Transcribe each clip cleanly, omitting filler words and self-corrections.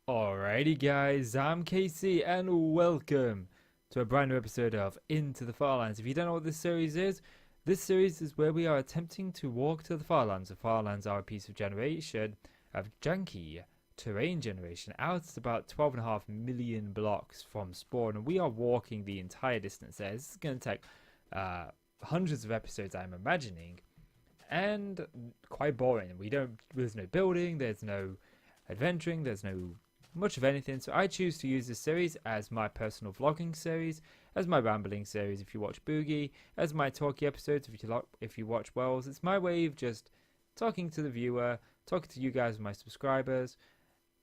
Alrighty guys, I'm Casey and welcome to a brand new episode of Into the Farlands. If you don't know what this series is where we are attempting to walk to the Farlands. The Farlands are a piece of janky terrain generation out at about 12.5 million blocks from spawn, and we are walking the entire distance there. This is going to take hundreds of episodes, I'm imagining, and quite boring. There's no building, there's no adventuring, there's no much of anything, so I choose to use this series as my personal vlogging series, as my rambling series if you watch Boogie, as my talky episodes if you watch Wells. It's my way of just talking to the viewer, talking to you guys, my subscribers,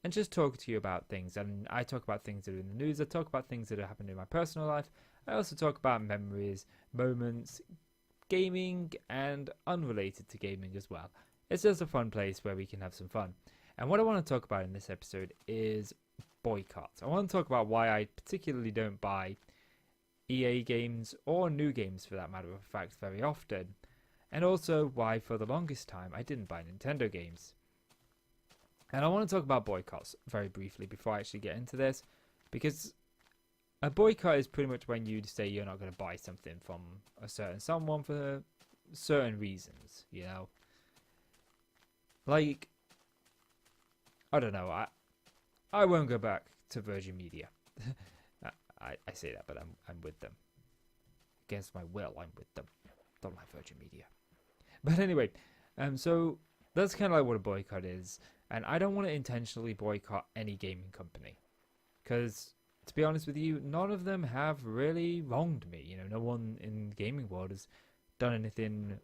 and just talking to you about things. And I talk about things that are in the news, I talk about things that have happened in my personal life, I also talk about memories, moments, gaming, and unrelated to gaming as well. It's just a fun place where we can have some fun. And what I want to talk about in this episode is boycotts. I want to talk about why I particularly don't buy EA games or new games for that matter of fact very often. And also why for the longest time I didn't buy Nintendo games. And I want to talk about boycotts very briefly before I actually get into this. Because a boycott is pretty much when you say you're not going to buy something from a certain someone for certain reasons, you know. Like, I don't know. I won't go back to Virgin Media. I say that, but I'm with them. Against my will, I'm with them. Don't like Virgin Media. But anyway, so that's kind of like what a boycott is, and I don't want to intentionally boycott any gaming company, because to be honest with you, none of them have really wronged me. You know, no one in the gaming world has done anything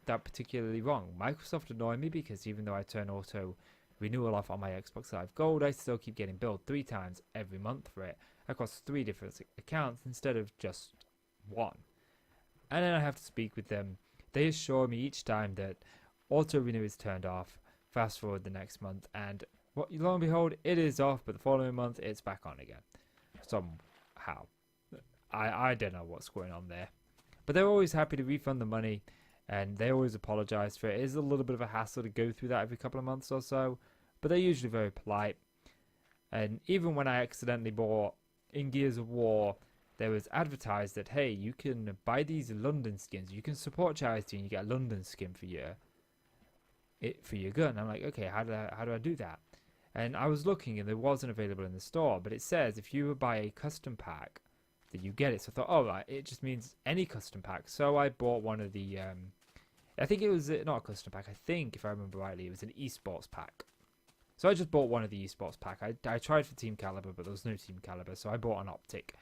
that particularly wrong. Microsoft annoy me because even though I turn auto renewal off on my Xbox Live Gold, I still keep getting billed 3 times every month for it across 3 different accounts instead of just one. And then I have to speak with them. They assure me each time that auto renew is turned off. Fast forward the next month, and lo and behold, it is off, but the following month it's back on again. Somehow. I don't know what's going on there. But they're always happy to refund the money, and they always apologize for it. It is a little bit of a hassle to go through that every couple of months or so, but they're usually very polite. And even when I accidentally bought in Gears of War, there was advertised that, hey, you can buy these London skins, you can support charity and you get a London skin for your gun. I'm like, okay, how do I do that? And I was looking and it wasn't available in the store, but it says if you buy a custom pack that you get it. So I thought, oh right, it just means any custom pack. So I bought one of the I think it was not a custom pack, I think if I remember rightly it was an esports pack. So I just bought one of the esports pack. I tried for Team Caliber, but there was no Team Caliber, so I bought an Optic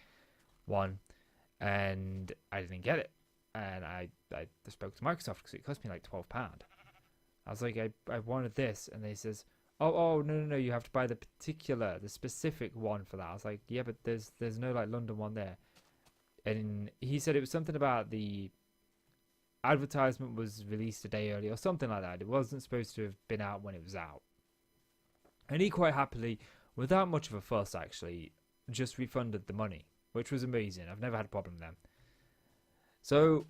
one, and I didn't get it. And I spoke to Microsoft because it cost me like £12. I was like, I wanted this, and they says, oh no, you have to buy the specific one for that. I was like, yeah, but there's no like London one there. And he said it was something about the advertisement was released a day early or something like that. It wasn't supposed to have been out when it was out. And he quite happily, without much of a fuss actually, just refunded the money, which was amazing. I've never had a problem then. So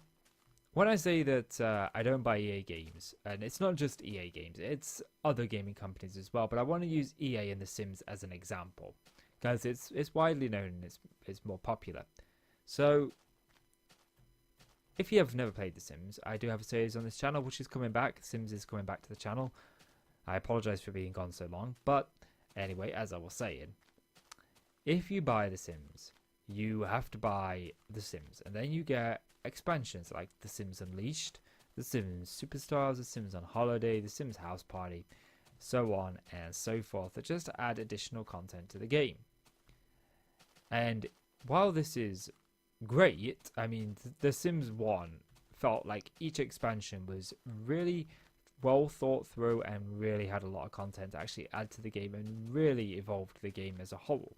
when I say that I don't buy EA games, and it's not just EA games, it's other gaming companies as well, but I want to use EA and The Sims as an example because it's widely known and it's more popular. So if you have never played The Sims, I do have a series on this channel which is coming back. Sims is coming back to the channel. I apologize for being gone so long, but anyway, as I was saying, if you buy The Sims, you have to buy The Sims, and then you get expansions like The Sims Unleashed, The Sims Superstars, The Sims on Holiday, The Sims House Party, so on and so forth, that just add additional content to the game. And while this is great, I mean, The Sims 1 felt like each expansion was really well thought through and really had a lot of content to actually add to the game and really evolved the game as a whole.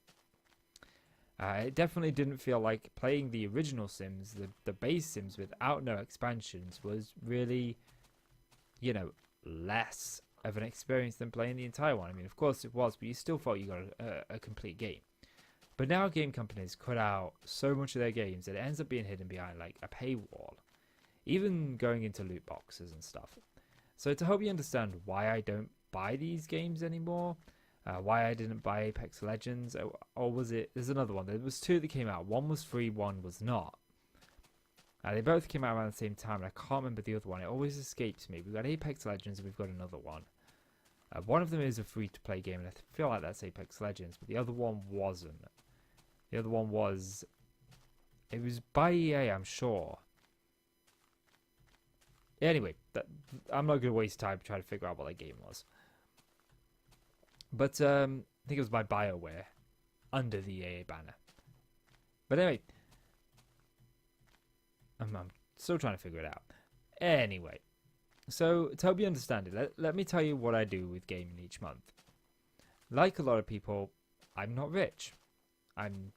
It definitely didn't feel like playing the original Sims, the base Sims without no expansions was really, you know, less of an experience than playing the entire one. I mean, of course it was, but you still felt you got a complete game. But now game companies cut out so much of their games that it ends up being hidden behind like a paywall, even going into loot boxes and stuff. So to help you understand why I don't buy these games anymore, Why I didn't buy Apex Legends, or was it? There's another one. There was two that came out. One was free, one was not. They both came out around the same time, and I can't remember the other one. It always escapes me. We've got Apex Legends, and we've got another one. One of them is a free-to-play game, and I feel like that's Apex Legends, but the other one wasn't. The other one was... It was by EA, I'm sure. Anyway, I'm not going to waste time trying to figure out what that game was. But I think it was by BioWare, under the EA banner. But anyway, I'm still trying to figure it out. Anyway, so to help you understand it, let me tell you what I do with gaming each month. Like a lot of people, I'm not rich. I'm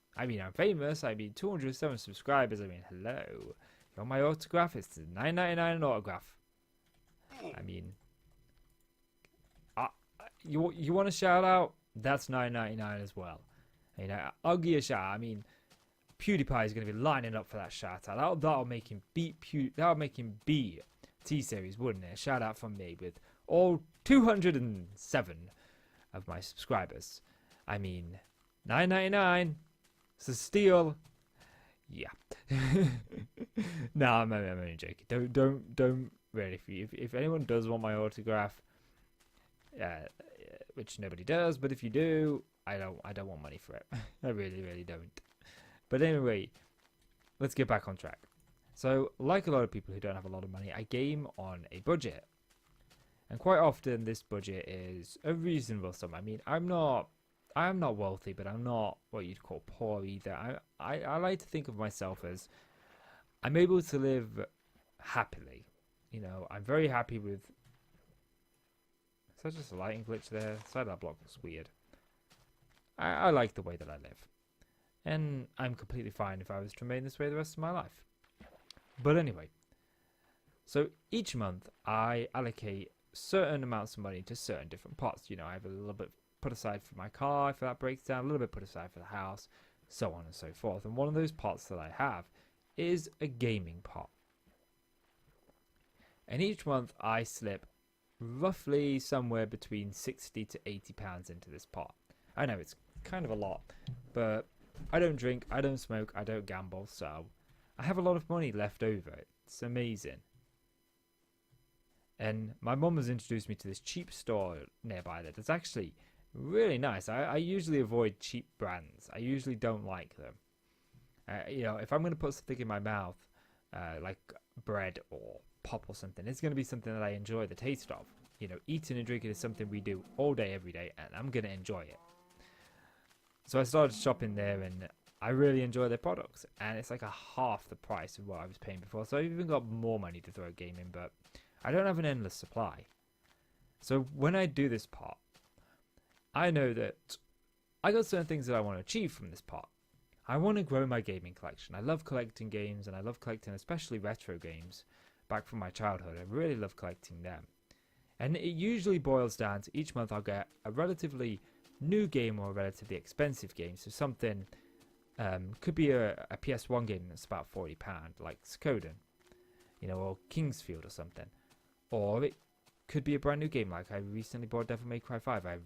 famous. 207 subscribers. Hello. You want my autograph? It's $9.99 an autograph. You want a shout out? That's $9.99 as well. I'll give you a shout out. PewDiePie is going to be lining up for that shout out. That'll make him beat T-Series, wouldn't it? A shout out from me with all 207 of my subscribers. $9.99. It's a steal. Yeah. No, I'm only joking. Don't really. If anyone does want my autograph, which nobody does, but if you do, I don't want money for it. I really don't. But anyway, let's get back on track. So, like a lot of people who don't have a lot of money, I game on a budget, and quite often this budget is a reasonable sum. I'm not wealthy, but I'm not what you'd call poor either. I like to think of myself as I'm able to live happily. I'm very happy with... Is that just a lighting glitch there? The side of that block looks weird. I like the way that I live. And I'm completely fine if I was to remain this way the rest of my life. But anyway. So each month I allocate certain amounts of money to certain different pots. I have a little bit put aside for my car if that breaks down, a little bit put aside for the house, so on and so forth. And one of those pots that I have is a gaming pot. And each month I slip roughly somewhere between 60 to 80 pounds into this pot. I know it's kind of a lot, but I don't drink, I don't smoke, I don't gamble, so I have a lot of money left over. It's amazing. And my mum has introduced me to this cheap store nearby that's actually really nice. I usually avoid cheap brands. I usually don't like them. If I'm going to put something in my mouth, like bread or pop or something, it's going to be something that I enjoy the taste of. Eating and drinking is something we do all day, every day, and I'm going to enjoy it. So I started shopping there, and I really enjoy their products. And it's like a half the price of what I was paying before. So I've even got more money to throw at gaming, but I don't have an endless supply. So when I do this pot, I know that I got certain things that I want to achieve from this pot. I want to grow my gaming collection. I love collecting games, and I love collecting especially retro games back from my childhood. I really love collecting them. And it usually boils down to each month I'll get a relatively new game or a relatively expensive game. So something could be a PS1 game that's about £40, like Skoden, or Kingsfield or something. Or it could be a brand new game, like I recently bought Devil May Cry 5. I've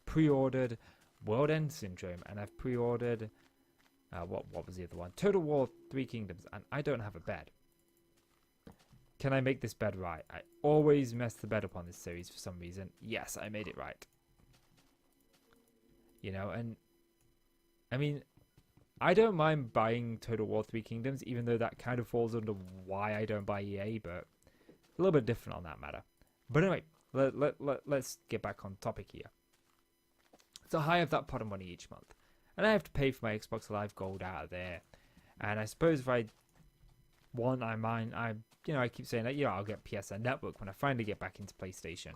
pre-ordered World End Syndrome, and I've pre-ordered what was the other one? Total War 3 Kingdoms, and I don't have a bed. Can I make this bed right? I always mess the bed up on this series for some reason. Yes, I made it right. And I don't mind buying Total War 3 Kingdoms, even though that kind of falls under why I don't buy EA, but a little bit different on that matter. But anyway, let's get back on topic here. So I have that pot of money each month, and I have to pay for my Xbox Live Gold out of there. And I suppose if I want, I keep saying that, I'll get PSN Network when I finally get back into PlayStation.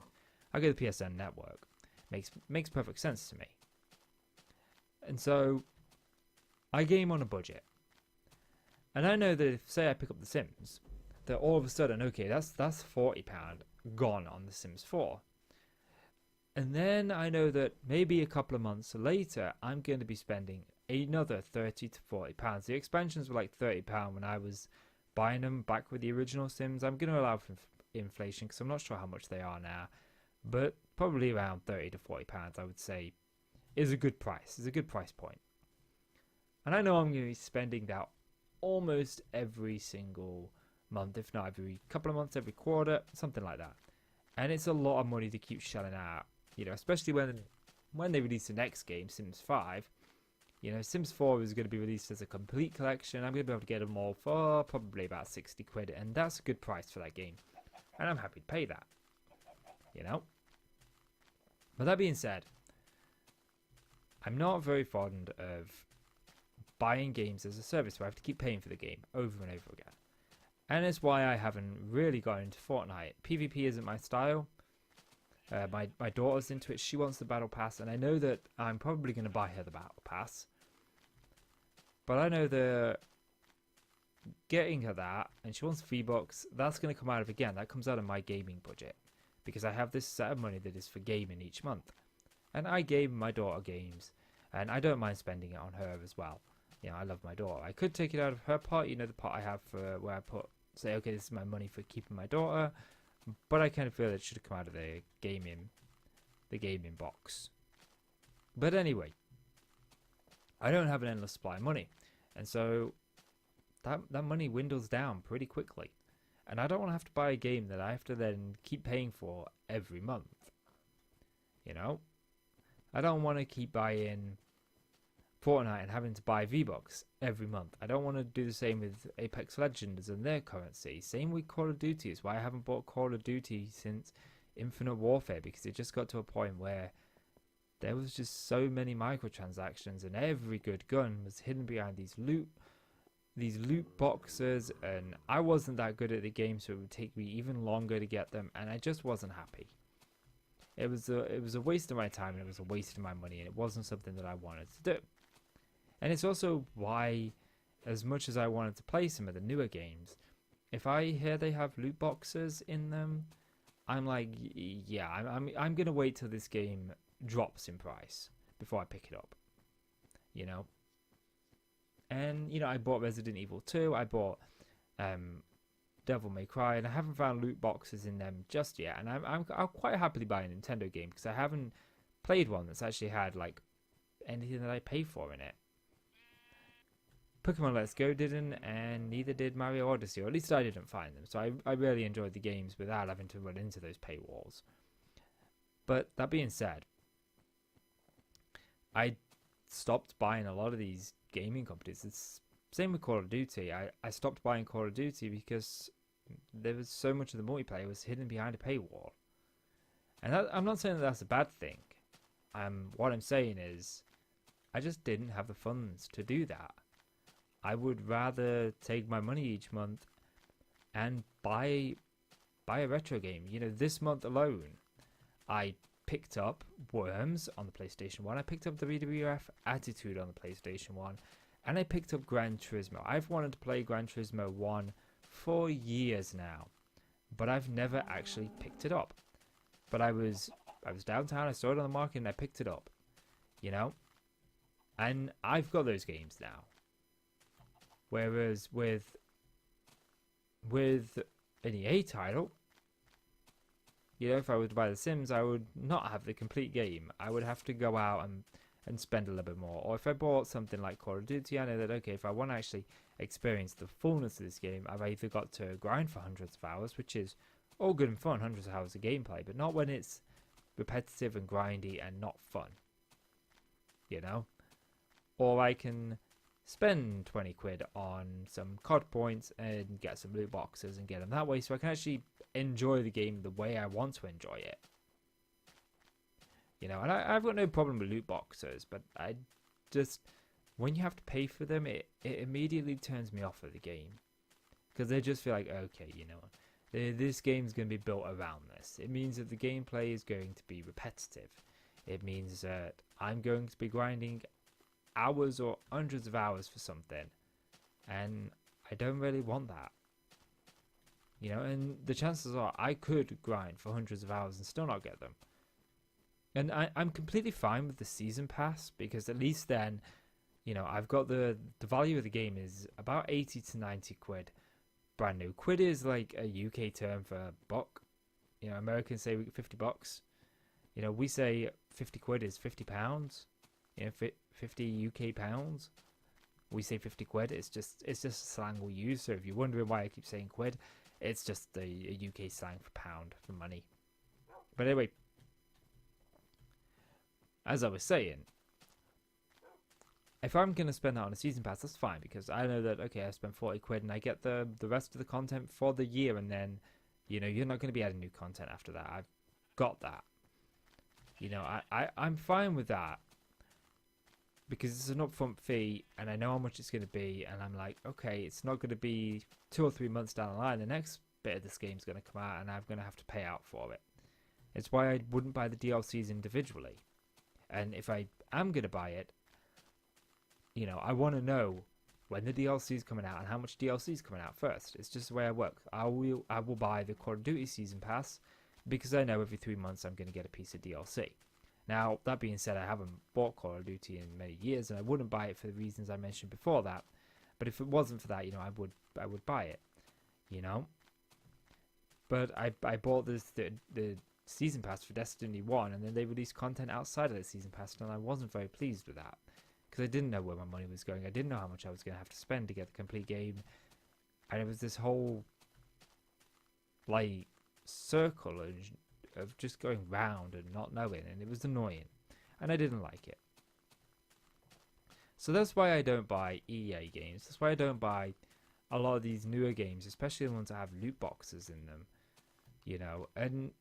I'll get the PSN Network. Makes perfect sense to me. And so I game on a budget. And I know that if, say, I pick up The Sims, that all of a sudden, okay, that's £40 gone on The Sims 4. And then I know that maybe a couple of months later, I'm going to be spending another £30 to £40. The expansions were like £30 when I was buying them back with the original Sims. I'm going to allow for inflation because I'm not sure how much they are now. but probably around £30 to £40, I would say, is a good price. Is a good price point. And I know I'm going to be spending that almost every single month, if not every couple of months, every quarter, something like that. And it's a lot of money to keep shelling out, especially when they release the next game, Sims 5. Sims 4 is going to be released as a complete collection. I'm going to be able to get them all for probably about 60 quid, and that's a good price for that game. And I'm happy to pay that, But that being said, I'm not very fond of buying games as a service where I have to keep paying for the game over and over again. And it's why I haven't really got into Fortnite. PvP isn't my style. My daughter's into it. She wants the battle pass, and I know that I'm probably going to buy her the battle pass. But I know that getting her that, and she wants V-Bucks, that's going to come out of, again, that comes out of my gaming budget. Because I have this set of money that is for gaming each month. And I game my daughter games, and I don't mind spending it on her as well. I love my daughter. I could take it out of her pot, the pot I have for where I say, okay, this is my money for keeping my daughter. But I kind of feel it should have come out of the gaming box. But anyway, I don't have an endless supply of money. And so that money dwindles down pretty quickly. And I don't want to have to buy a game that I have to then keep paying for every month. I don't want to keep buying Fortnite and having to buy V-Bucks every month. I don't want to do the same with Apex Legends and their currency. Same with Call of Duty. It's why I haven't bought Call of Duty since Infinite Warfare, because it just got to a point where there was just so many microtransactions, and every good gun was hidden behind these loot boxes, and I wasn't that good at the game, so it would take me even longer to get them, and I just wasn't happy. It was a waste of my time, and it was a waste of my money, and it wasn't something that I wanted to do. And it's also why, as much as I wanted to play some of the newer games, if I hear they have loot boxes in them, I'm like, yeah, I'm gonna wait till this game drops in price before I pick it up. And I bought Resident Evil 2, I bought Devil May Cry, and I haven't found loot boxes in them just yet. And I'll quite happily buy a Nintendo game because I haven't played one that's actually had like anything that I pay for in it. Pokemon Let's Go didn't, and neither did Mario Odyssey, or at least I didn't find them. So I really enjoyed the games without having to run into those paywalls. But that being said, I stopped buying a lot of these gaming companies. It's same with Call of Duty. I stopped buying Call of Duty because there was so much of the multiplayer was hidden behind a paywall. And I'm not saying that that's a bad thing. What I'm saying is I just didn't have the funds to do that. I would rather take my money each month and buy a retro game. This month alone, I picked up Worms on the PlayStation 1. I picked up WWF Attitude on the PlayStation 1. And I picked up Gran Turismo. I've wanted to play Gran Turismo 1 for years now. But I've never actually picked it up. But I was downtown, I saw it on the market, and I picked it up. And I've got those games now. Whereas with an EA title, if I were to buy The Sims, I would not have the complete game. I would have to go out and spend a little bit more. Or if I bought something like Call of Duty, I know that, okay, if I want to actually experience the fullness of this game, I've either got to grind for hundreds of hours, which is all good and fun, hundreds of hours of gameplay, but not when it's repetitive and grindy and not fun. Or I can spend 20 quid on some COD points and get some loot boxes and get them that way, so I can actually enjoy the game the way I want to enjoy it. And I've got no problem with loot boxes, but I just, when you have to pay for them, it immediately turns me off of the game. Because I just feel like, okay, this game's going to be built around this. It means that the gameplay is going to be repetitive. It means that I'm going to be grinding hours or hundreds of hours for something, and I don't really want that. And the chances are I could grind for hundreds of hours and still not get them. And I'm completely fine with the season pass, because at least then, I've got the value of the game is about 80 to 90 quid brand new. Quid is like a UK term for buck. Americans say $50. We say 50 quid is 50 pounds. 50 UK pounds. We say 50 quid. It's just a slang we use. So if you're wondering why I keep saying quid, it's just a UK slang for pound, for money. But anyway, as I was saying, if I'm going to spend that on a season pass, that's fine, because I know that, okay, I spent 40 quid and I get the rest of the content for the year, and then, you're not going to be adding new content after that. I've got that. I'm fine with that, because it's an upfront fee and I know how much it's going to be, and I'm like, okay, it's not going to be 2 or 3 months down the line. The next bit of this game's going to come out and I'm going to have to pay out for it. It's why I wouldn't buy the DLCs individually. And if I am going to buy it, I want to know when the DLC is coming out and how much DLC is coming out first. It's just the way I work. I will buy the Call of Duty Season Pass because I know every 3 months I'm going to get a piece of DLC. Now, that being said, I haven't bought Call of Duty in many years, and I wouldn't buy it for the reasons I mentioned before that. But if it wasn't for that, I would buy it, But I bought the Season Pass for Destiny 1, and then they released content outside of the Season Pass, and I wasn't very pleased with that, because I didn't know where my money was going. I didn't know how much I was going to have to spend to get the complete game, and it was this whole, circle of just going round and not knowing, and it was annoying, and I didn't like it. So that's why I don't buy EA games. That's why I don't buy a lot of these newer games, especially the ones that have loot boxes in them, And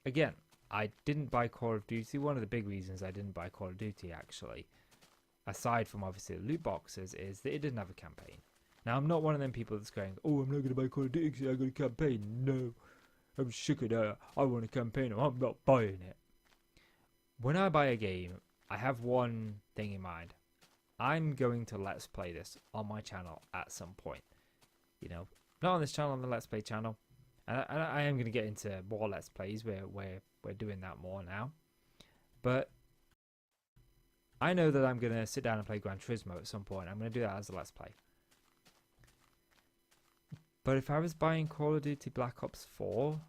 again, I didn't buy Call of Duty. One of the big reasons I didn't buy Call of Duty, actually, aside from obviously the loot boxes, is that it didn't have a campaign. Now, I'm not one of them people that's going, oh, I'm not going to buy Call of Duty because I got a campaign. No, I'm sick of that. I want a campaign. I'm not buying it. When I buy a game, I have one thing in mind. I'm going to Let's Play this on my channel at some point. Not on this channel, on the Let's Play channel. And I am going to get into more Let's Plays where we're doing that more now. But I know that I'm going to sit down and play Gran Turismo at some point. I'm going to do that as a Let's Play. But if I was buying Call of Duty Black Ops 4,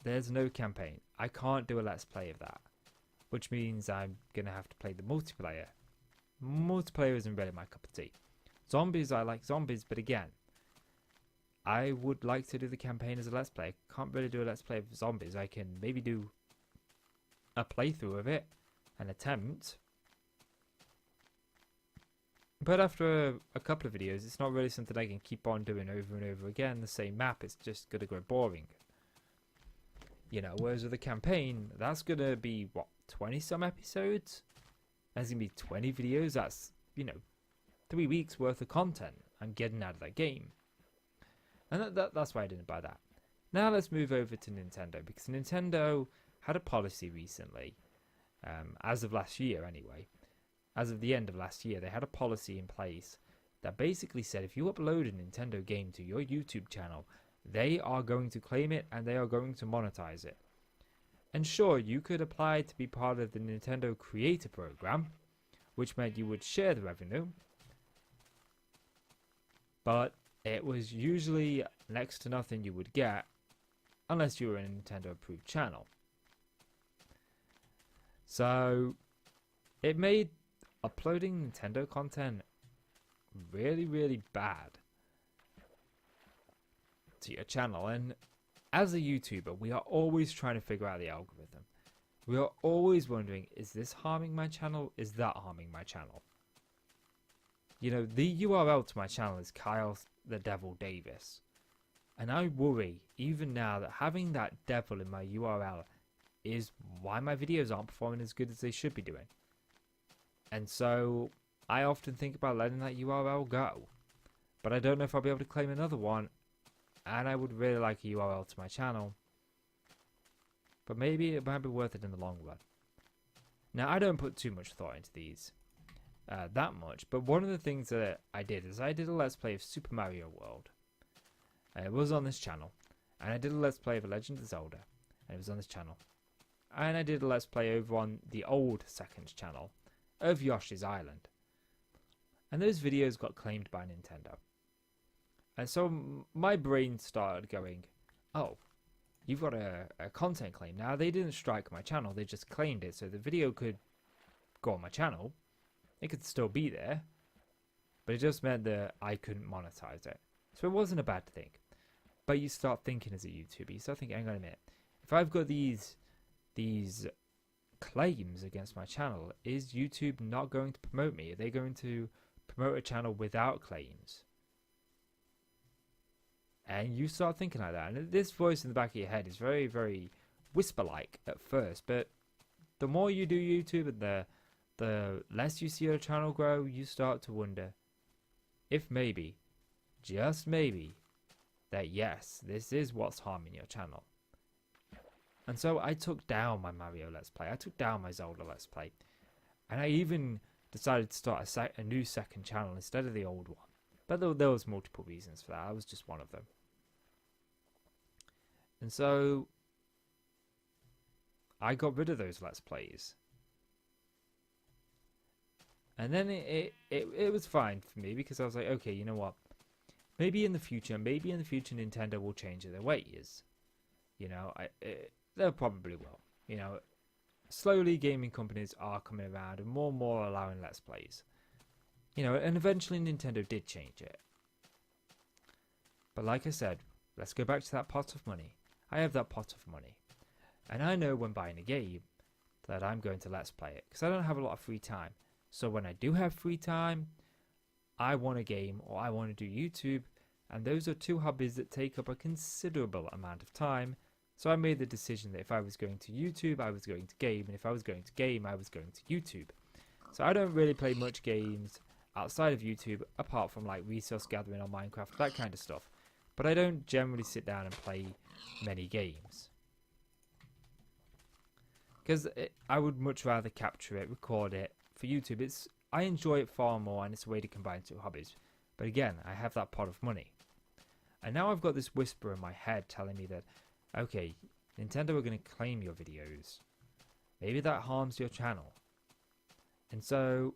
there's no campaign. I can't do a Let's Play of that, which means I'm going to have to play the multiplayer. Multiplayer isn't really my cup of tea. Zombies, I like zombies, but again, I would like to do the campaign as a Let's Play. I can't really do a Let's Play of zombies. I can maybe do a playthrough of it, an attempt. But after a couple of videos, it's not really something I can keep on doing over and over again. The same map, it's just going to grow boring. Whereas with a campaign, that's going to be, 20 some episodes? That's going to be 20 videos. That's, 3 weeks worth of content I'm getting out of that game. And that's why I didn't buy that. Now let's move over to Nintendo, because Nintendo had a policy recently, as of last year anyway. As of the end of last year, they had a policy in place that basically said if you upload a Nintendo game to your YouTube channel, they are going to claim it and they are going to monetize it. And sure, you could apply to be part of the Nintendo Creator Program, which meant you would share the revenue, but it was usually next to nothing you would get unless you were in a Nintendo approved channel. So it made uploading Nintendo content really, really bad to your channel. And as a YouTuber, we are always trying to figure out the algorithm. We are always wondering, is this harming my channel? Is that harming my channel? The URL to my channel is Kyle the Devil Davis. And I worry, even now, that having that devil in my URL is why my videos aren't performing as good as they should be doing. And so I often think about letting that URL go. But I don't know if I'll be able to claim another one. And I would really like a URL to my channel. But maybe it might be worth it in the long run. Now, I don't put too much thought into these. That much. But one of the things that I did is I did a Let's Play of Super Mario World. And it was on this channel. And I did a Let's Play of Legend of Zelda. And it was on this channel. And I did a Let's Play over on the old second channel of Yoshi's Island. And those videos got claimed by Nintendo. And so my brain started going, oh, you've got a content claim. Now, they didn't strike my channel, they just claimed it, so the video could go on my channel. It could still be there, but it just meant that I couldn't monetize it. So it wasn't a bad thing. But you start thinking as a YouTuber, you start thinking, hang on a minute, if I've got these claims against my channel, is YouTube not going to promote me? Are they going to promote a channel without claims? And you start thinking like that, and this voice in the back of your head is very, very whisper-like at first, but the more you do YouTube and the less you see your channel grow, you start to wonder if maybe, just maybe, that yes, this is what's harming your channel. And so I took down my Mario Let's Play, I took down my Zelda Let's Play, and I even decided to start a new second channel instead of the old one. But there was multiple reasons for that, that was just one of them. And so I got rid of those Let's Plays. And then it was fine for me, because I was like, okay, you know what? Maybe in the future Nintendo will change their ways. You know, they probably will. You know, slowly gaming companies are coming around and more allowing Let's Plays. You know, and eventually Nintendo did change it. But like I said, let's go back to that pot of money. I have that pot of money. And I know when buying a game that I'm going to Let's Play it, because I don't have a lot of free time. So when I do have free time, I want a game or I want to do YouTube, and those are two hobbies that take up a considerable amount of time. So I made the decision that if I was going to YouTube, I was going to game, and if I was going to game, I was going to YouTube. So I don't really play much games outside of YouTube, apart from like resource gathering on Minecraft, that kind of stuff. But I don't generally sit down and play many games, because I would much rather capture it, record it for YouTube. I enjoy it far more, and it's a way to combine two hobbies. But again, I have that pot of money. And now I've got this whisper in my head telling me that, okay, Nintendo are going to claim your videos. Maybe that harms your channel. And so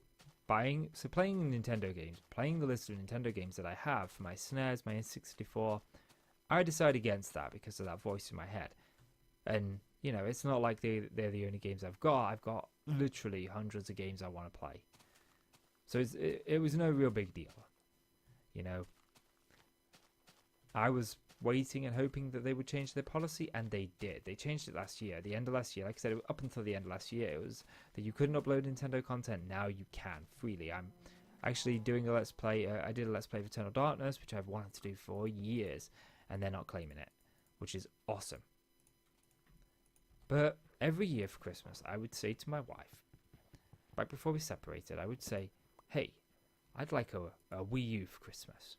playing Nintendo games, playing the list of Nintendo games that I have for my SNES, my N64, I decide against that because of that voice in my head. And, you know, it's not like they're the only games I've got. I've got literally hundreds of games I want to play. So it was no real big deal. You know, I was waiting and hoping that they would change their policy, and they did. They changed it last year. At the end of last year, like I said, up until the end of last year, it was that you couldn't upload Nintendo content. Now you can freely. I'm actually doing a Let's Play. I did a Let's Play of Eternal Darkness, which I've wanted to do for years, and they're not claiming it, which is awesome. But every year for Christmas, I would say to my wife, back before we separated, I would say, hey, I'd like a Wii U for Christmas.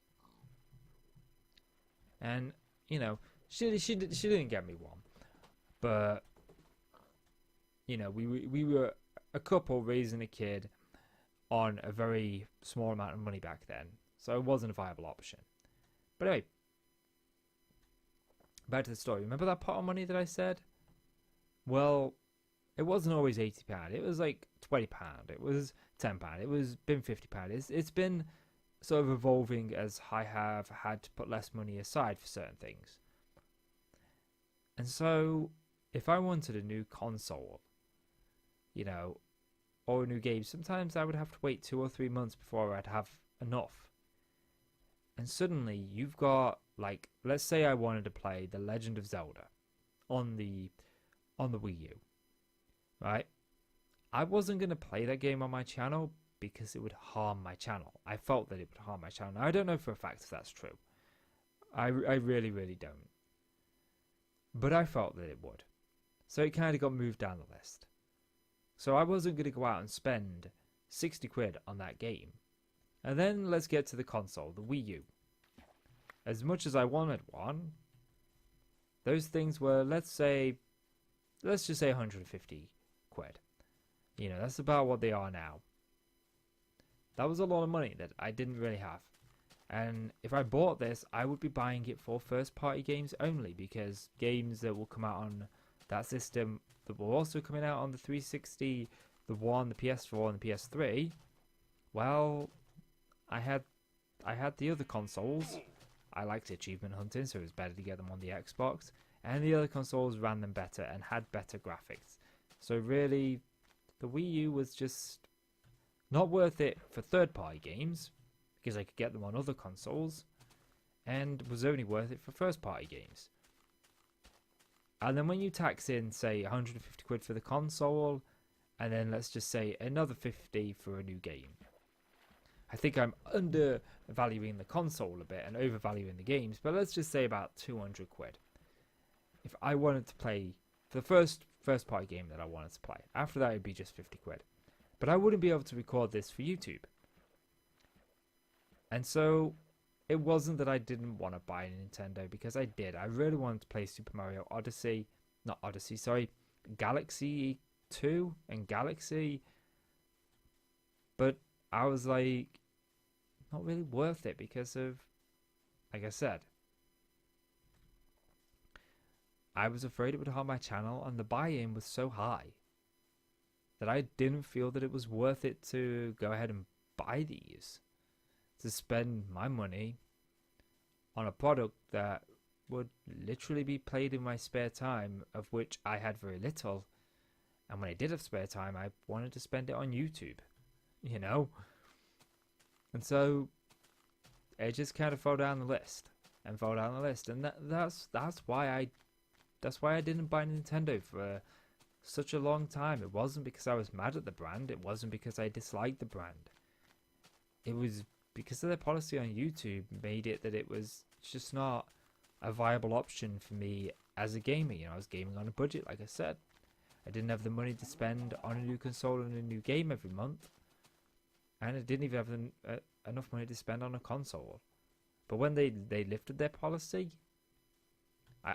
And, you know, she didn't get me one. But, you know, we were a couple raising a kid on a very small amount of money back then. So it wasn't a viable option. But anyway, back to the story. Remember that pot of money that I said? Well, it wasn't always £80. It was like £20. It was £10. It was been £50. It's been sort of evolving as I have had to put less money aside for certain things. And so, if I wanted a new console, you know, or a new game, sometimes I would have to wait 2 or 3 months before I'd have enough. And suddenly, you've got, like, let's say I wanted to play The Legend of Zelda on the Wii U, right? I wasn't going to play that game on my channel because it would harm my channel. I felt that it would harm my channel. Now, I don't know for a fact if that's true. I really, really don't. But I felt that it would. So it kind of got moved down the list. So I wasn't going to go out and spend 60 quid on that game. And then let's get to the console, the Wii U. As much as I wanted one, those things were, let's just say 150 quid. You know, that's about what they are now. That was a lot of money that I didn't really have. And if I bought this, I would be buying it for first-party games only, because games that will come out on that system that were also coming out on the 360, the One, the PS4, and the PS3, well, I had the other consoles. I liked achievement hunting, so it was better to get them on the Xbox. and the other consoles ran them better and had better graphics. So really, the Wii U was just not worth it for third-party games, because I could get them on other consoles, and was only worth it for first-party games. And then when you tax in, say, 150 quid for the console, and then let's just say another 50 for a new game, I think I'm undervaluing the console a bit and overvaluing the games, but let's just say about 200 quid. If I wanted to play for the first party game that I wanted to play, after that it'd be just 50 quid. But I wouldn't be able to record this for YouTube. And so it wasn't that I didn't want to buy a Nintendo, because I did. I really wanted to play Super Mario Odyssey, not Odyssey, sorry, Galaxy 2 and Galaxy. But I was like, not really worth it because of, like I said, I was afraid it would harm my channel, and the buy-in was so high that I didn't feel that it was worth it to go ahead and buy these, to spend my money on a product that would literally be played in my spare time, of which I had very little. And when I did have spare time, I wanted to spend it on YouTube, you know? And so it just kind of fell down the list. And that's why I didn't buy Nintendo for such a long time. It wasn't because I was mad at the brand. It wasn't because I disliked the brand. It was because of their policy on YouTube made it that it was just not a viable option for me as a gamer. You know, I was gaming on a budget, like I said. I didn't have the money to spend on a new console and a new game every month. And I didn't even have enough money to spend on a console. But when they lifted their policy,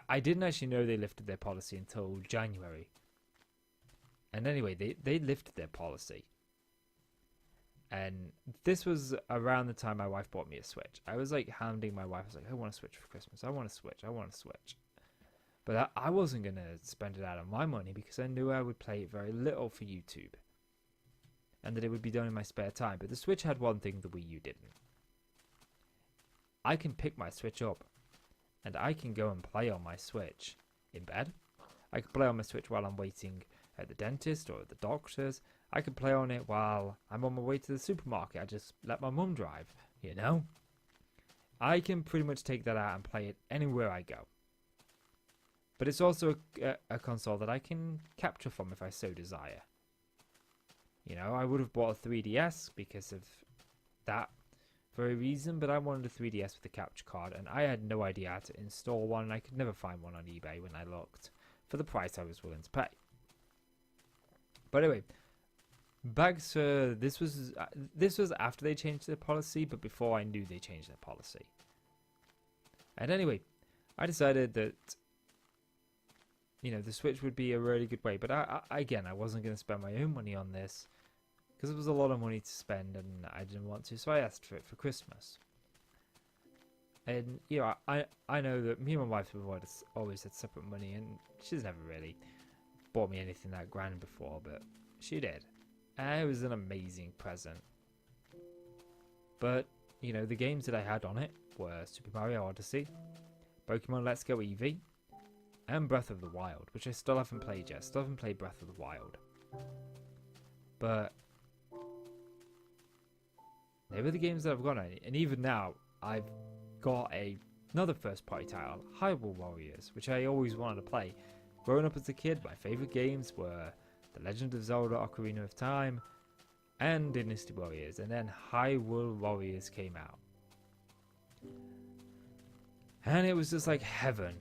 I didn't actually know they lifted their policy until January. And anyway, they lifted their policy. And this was around the time my wife bought me a Switch. I was like hounding my wife. I was like, I want a Switch for Christmas. I want a Switch. I want a Switch. But I wasn't going to spend it out of my money, because I knew I would play it very little for YouTube. And that it would be done in my spare time. But the Switch had one thing the Wii U didn't. I can pick my Switch up, and I can go and play on my Switch in bed. I can play on my Switch while I'm waiting at the dentist or at the doctor's. I can play on it while I'm on my way to the supermarket. I just let my mum drive, you know? I can pretty much take that out and play it anywhere I go. But it's also a console that I can capture from if I so desire. You know, I would have bought a 3DS because of that very reason, but I wanted a 3DS with a capture card, and I had no idea how to install one, and I could never find one on eBay when I looked for the price I was willing to pay. But anyway, back to this was after they changed their policy, but before I knew they changed their policy. And anyway, I decided that, you know, the Switch would be a really good way. But again, I wasn't going to spend my own money on this, because it was a lot of money to spend and I didn't want to. So I asked for it for Christmas. And, you know, I know that me and my wife have always had separate money, and she's never really bought me anything that grand before, but she did. And it was an amazing present. But, you know, the games that I had on it were Super Mario Odyssey, Pokemon Let's Go Eevee, and Breath of the Wild, which I still haven't played yet. Still haven't played Breath of the Wild. But they were the games that I've got on it. And even now, I've got another first-party title, Hyrule Warriors, which I always wanted to play. Growing up as a kid, my favourite games were The Legend of Zelda Ocarina of Time and Dynasty Warriors. And then Hyrule Warriors came out. And it was just like heaven.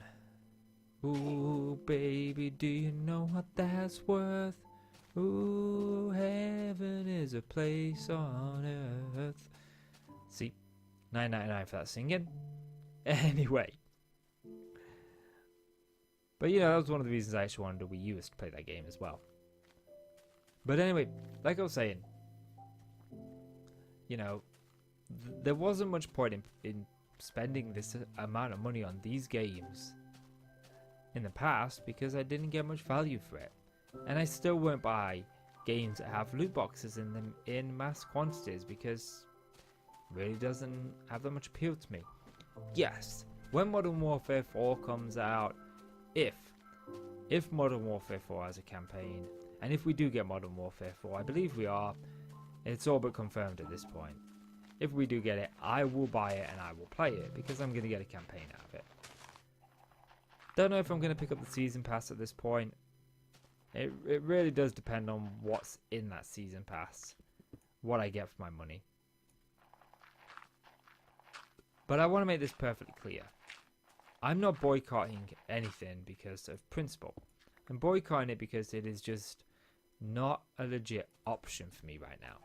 Ooh, baby, do you know what that's worth? Ooh, heaven is a place on earth. See, $9.99 for that singing. Anyway. But, you know, that was one of the reasons I actually wanted a Wii U, to play that game as well. But anyway, like I was saying, you know, there wasn't much point in spending this amount of money on these games in the past, because I didn't get much value for it. And I still won't buy games that have loot boxes in them in mass quantities, because it really doesn't have that much appeal to me. Yes, when Modern Warfare 4 comes out, if Modern Warfare 4 has a campaign, and if we do get Modern Warfare 4, I believe we are, it's all but confirmed at this point. If we do get it, I will buy it and I will play it because I'm going to get a campaign out of it. Don't know if I'm going to pick up the season pass at this point. It really does depend on what's in that season pass, what I get for my money. But I want to make this perfectly clear. I'm not boycotting anything because of principle. I'm boycotting it because it is just not a legit option for me right now.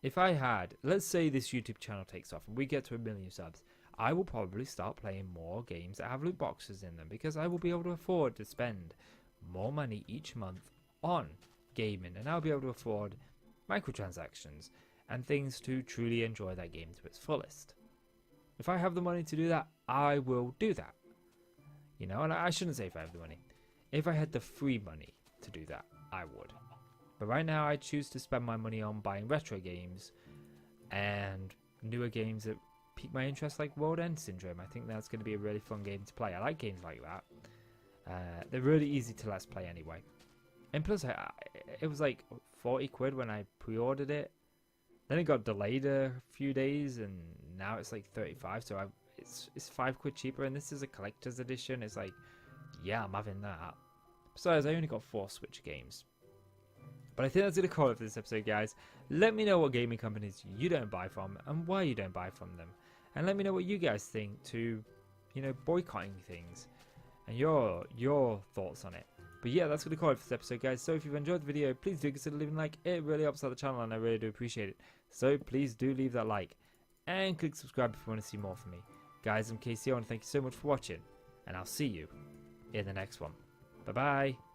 If I had, let's say this YouTube channel takes off and we get to 1 million subs, I will probably start playing more games that have loot boxes in them because I will be able to afford to spend more money each month on gaming, and I'll be able to afford microtransactions and things to truly enjoy that game to its fullest. If I have the money to do that, I will do that. You know, and I shouldn't say if I have the money. If I had the free money to do that, I would. But right now I choose to spend my money on buying retro games and newer games that pique my interest, like World End Syndrome. I think that's going to be a really fun game to play. I like games like that. They're really easy to let's play anyway. And plus, it was like 40 quid when I pre-ordered it. Then it got delayed a few days, and now it's like 35. So it's 5 quid cheaper, and this is a collector's edition. It's like, yeah, I'm having that. Besides, I only got 4 Switch games. But I think that's going to call it for this episode, guys. Let me know what gaming companies you don't buy from and why you don't buy from them. And let me know what you guys think to, you know, boycotting things and your thoughts on it. But yeah, that's going to call it for this episode, guys. So if you've enjoyed the video, please do consider leaving a like. It really helps out the channel and I really do appreciate it. So please do leave that like and click subscribe if you want to see more from me. Guys, I'm KCO and thank you so much for watching. And I'll see you in the next one. Bye-bye.